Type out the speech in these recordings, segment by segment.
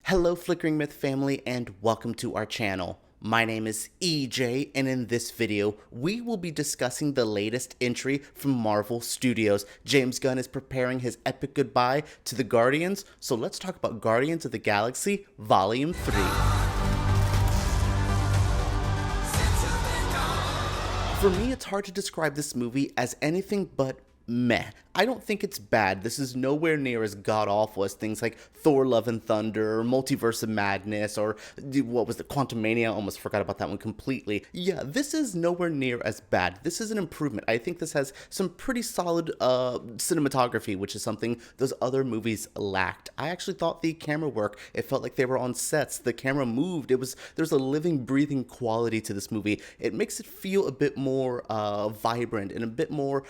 Hello Flickering Myth family and welcome to our channel. My name is EJ and in this video we will be discussing the latest entry from Marvel Studios. James Gunn is preparing his epic goodbye to the Guardians, so let's talk about Guardians of the Galaxy Volume 3. For me, it's hard to describe this movie as anything but meh. I don't think it's bad. This is nowhere near as god-awful as things like Thor Love and Thunder, or Multiverse of Madness, or what was the Quantumania? I almost forgot about that one completely. Yeah, this is nowhere near as bad. This is an improvement. I think this has some pretty solid cinematography, which is something those other movies lacked. I actually thought the camera work, it felt like they were on sets. The camera moved. There's a living, breathing quality to this movie. It makes it feel a bit more vibrant and a bit more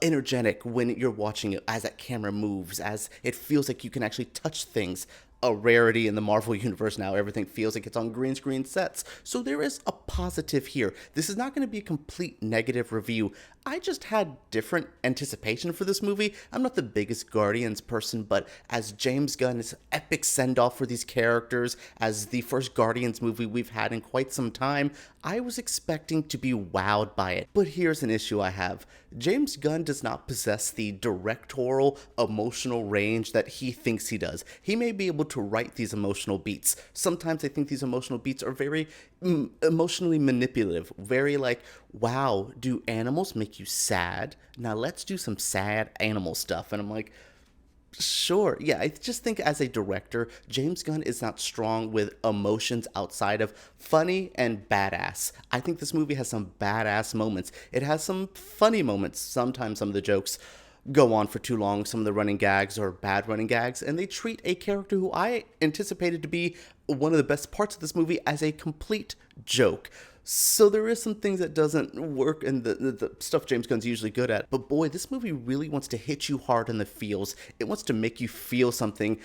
energetic when you're watching it as that camera moves, as it feels like you can actually touch things. A rarity in the Marvel universe now. Everything feels like it's on green screen sets. So there is a positive here. This is not going to be a complete negative review. I just had different anticipation for this movie. I'm not the biggest Guardians person, but as James Gunn's epic send-off for these characters, as the first Guardians movie we've had in quite some time, I was expecting to be wowed by it. But here's an issue I have. James Gunn does not possess the directorial emotional range that he thinks he does. He may be able to write these emotional beats. Sometimes I think these emotional beats are very emotionally manipulative, very like, wow, do animals make you sad? Now let's do some sad animal stuff. And I'm like, sure. Yeah, I just think as a director, James Gunn is not strong with emotions outside of funny and badass. I think this movie has some badass moments. It has some funny moments. Sometimes some of the jokes go on for too long. Some of the running gags are bad running gags, and they treat a character who I anticipated to be one of the best parts of this movie as a complete joke. So there is some things that doesn't work in the stuff James Gunn's usually good at. But boy, this movie really wants to hit you hard in the feels. It wants to make you feel something.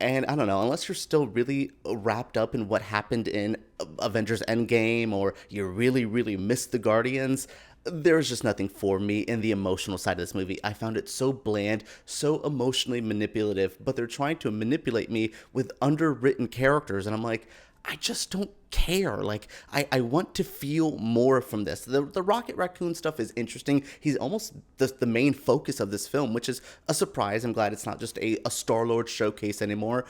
And I don't know, unless you're still really wrapped up in what happened in Avengers Endgame, or you really miss the Guardians, there's just nothing for me in the emotional side of this movie. I found it so bland, so emotionally manipulative, but they're trying to manipulate me with underwritten characters, and I'm like, I just don't care. Like, I want to feel more from this. The Rocket Raccoon stuff is interesting. He's almost the main focus of this film, which is a surprise. I'm glad it's not just a Star-Lord showcase anymore.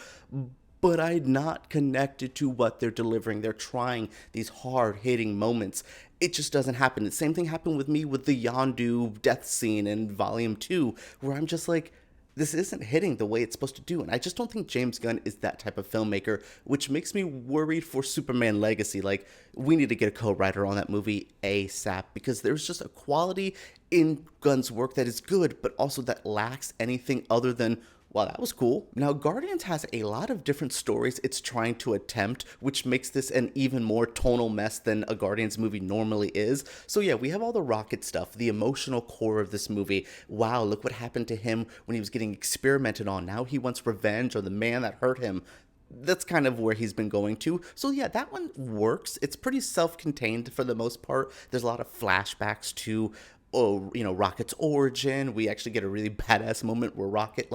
But I'm not connected to what they're delivering. They're trying these hard-hitting moments. It just doesn't happen. The same thing happened with me with the Yondu death scene in Volume 2, where I'm just like, this isn't hitting the way it's supposed to do. And I just don't think James Gunn is that type of filmmaker, which makes me worried for Superman Legacy. Like, we need to get a co-writer on that movie ASAP, because there's just a quality in Gunn's work that is good, but also that lacks anything other than, wow, that was cool. Now, Guardians has a lot of different stories it's trying to attempt, which makes this an even more tonal mess than a Guardians movie normally is. So yeah, we have all the rocket stuff, the emotional core of this movie. Wow, look what happened to him when he was getting experimented on. Now he wants revenge on the man that hurt him. That's kind of where he's been going to. So yeah, that one works. It's pretty self-contained for the most part. There's a lot of flashbacks to Rocket's origin. We actually get a really badass moment where Rocket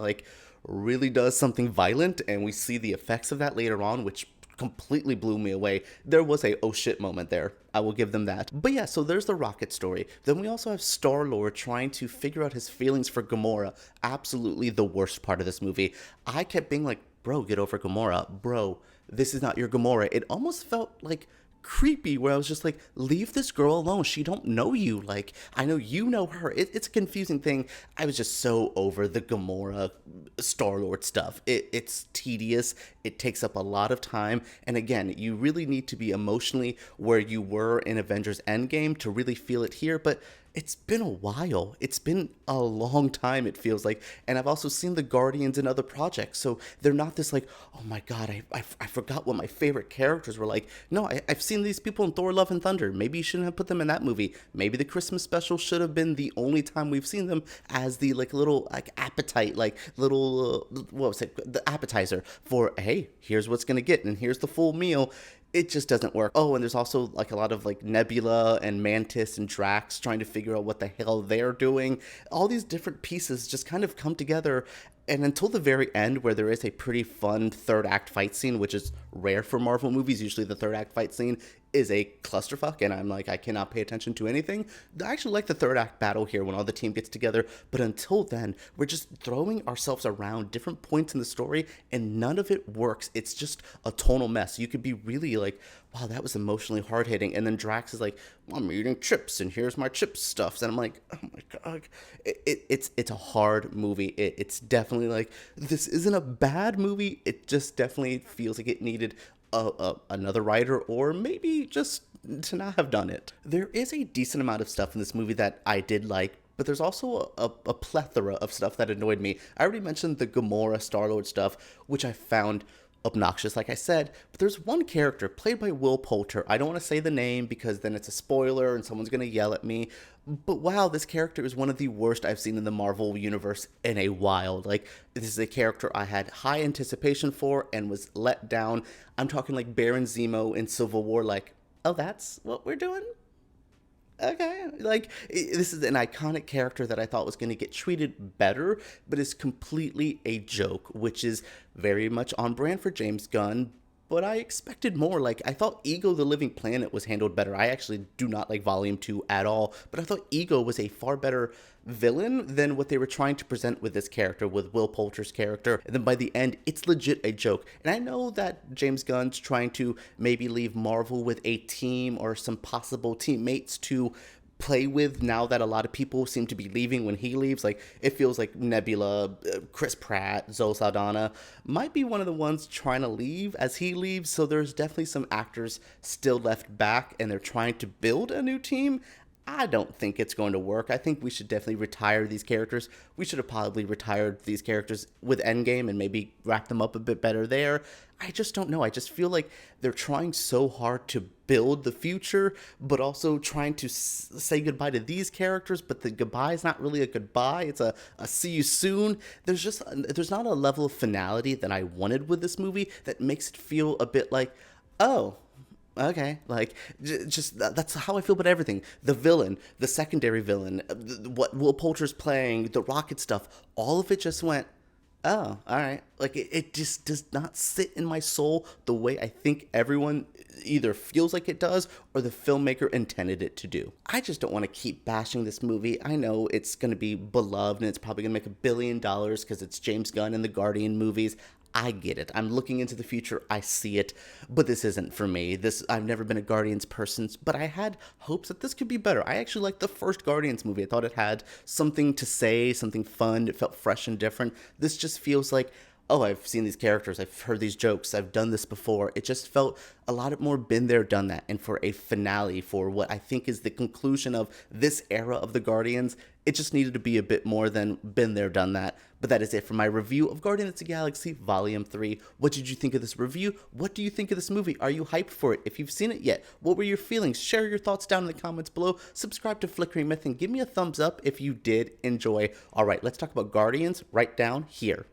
really does something violent, and we see the effects of that later on, which completely blew me away. There was a oh shit moment there. I will give them that. But yeah, so there's the Rocket story. Then we also have Star-Lord trying to figure out his feelings for Gamora. Absolutely the worst part of this movie. I kept being like, bro, get over Gamora. Bro, this is not your Gamora. It almost felt like creepy, where I was just like, leave this girl alone. She don't know you. Like, I know you know her. It's a confusing thing. I was just so over the Gamora Star-Lord stuff. It's tedious. It takes up a lot of time. And again, you really need to be emotionally where you were in Avengers Endgame to really feel it here. But it's been a while. It's been a long time, it feels like. And I've also seen the Guardians in other projects. So they're not this like, oh my God, I forgot what my favorite characters were like. No, I've seen these people in Thor Love and Thunder. Maybe you shouldn't have put them in that movie. Maybe the Christmas special should have been the only time we've seen them as the little appetite, little, the appetizer for, hey, here's what's going to get and here's the full meal. It just doesn't work. Oh, and there's also a lot of Nebula and Mantis and Drax trying to figure out what the hell they're doing. All these different pieces just kind of come together And until the very end, where there is a pretty fun third act fight scene, which is rare for Marvel movies. Usually the third act fight scene is a clusterfuck, and I'm like, I cannot pay attention to anything. I actually like the third act battle here when all the team gets together, but until then, we're just throwing ourselves around different points in the story, and none of it works. It's just a tonal mess. You could be really like, wow, that was emotionally hard hitting, and then Drax is like, I'm eating chips, and here's my chips stuffs, and I'm like, oh my god, it's a hard movie. It's definitely like, this isn't a bad movie. It just definitely feels like it needed another writer, or maybe just to not have done it. There is a decent amount of stuff in this movie that I did like, but there's also a plethora of stuff that annoyed me. I already mentioned the Gamora Star-Lord stuff, which I found obnoxious, like I said, but there's one character played by Will Poulter. I don't want to say the name because then it's a spoiler and someone's going to yell at me, but wow, this character is one of the worst I've seen in the Marvel universe in a while. Like, this is a character I had high anticipation for and was let down. I'm talking like Baron Zemo in Civil War, like, oh, that's what we're doing? Okay, like, this is an iconic character that I thought was going to get treated better, but is completely a joke, which is very much on brand for James Gunn, but I expected more. Like, I thought Ego the Living Planet was handled better. I actually do not like Volume 2 at all, but I thought Ego was a far better villain than what they were trying to present with this character, with Will Poulter's character. And then by the end, it's legit a joke. And I know that James Gunn's trying to maybe leave Marvel with a team or some possible teammates to play with now that a lot of people seem to be leaving when he leaves. Like, it feels like Nebula, Chris Pratt, Zoe Saldana might be one of the ones trying to leave as he leaves. So there's definitely some actors still left back, and they're trying to build a new team. I don't think it's going to work. I think we should definitely retire these characters. We should have probably retired these characters with Endgame and maybe wrap them up a bit better there. I just don't know. I just feel like they're trying so hard to build the future, but also trying to say goodbye to these characters, but the goodbye is not really a goodbye. It's a see you soon. There's not a level of finality that I wanted with this movie that makes it feel a bit like, oh, okay, like, just that's how I feel about everything. The villain, the secondary villain, what Will Poulter's playing, the Rocket stuff, all of it just went, oh, all right. Like, it just does not sit in my soul the way I think everyone either feels like it does or the filmmaker intended it to do. I just don't want to keep bashing this movie. I know it's going to be beloved and it's probably going to make $1 billion because it's James Gunn and the Guardian movies. I get it. I'm looking into the future. I see it. But this isn't for me. I've never been a Guardians person, but I had hopes that this could be better. I actually liked the first Guardians movie. I thought it had something to say, something fun. It felt fresh and different. This just feels like, oh, I've seen these characters, I've heard these jokes, I've done this before. It just felt a lot more been there, done that. And for a finale, for what I think is the conclusion of this era of the Guardians, it just needed to be a bit more than been there, done that. But that is it for my review of Guardians of the Galaxy Volume 3. What did you think of this review? What do you think of this movie? Are you hyped for it? If you've seen it yet, what were your feelings? Share your thoughts down in the comments below. Subscribe to Flickering Myth and give me a thumbs up if you did enjoy. All right, let's talk about Guardians right down here.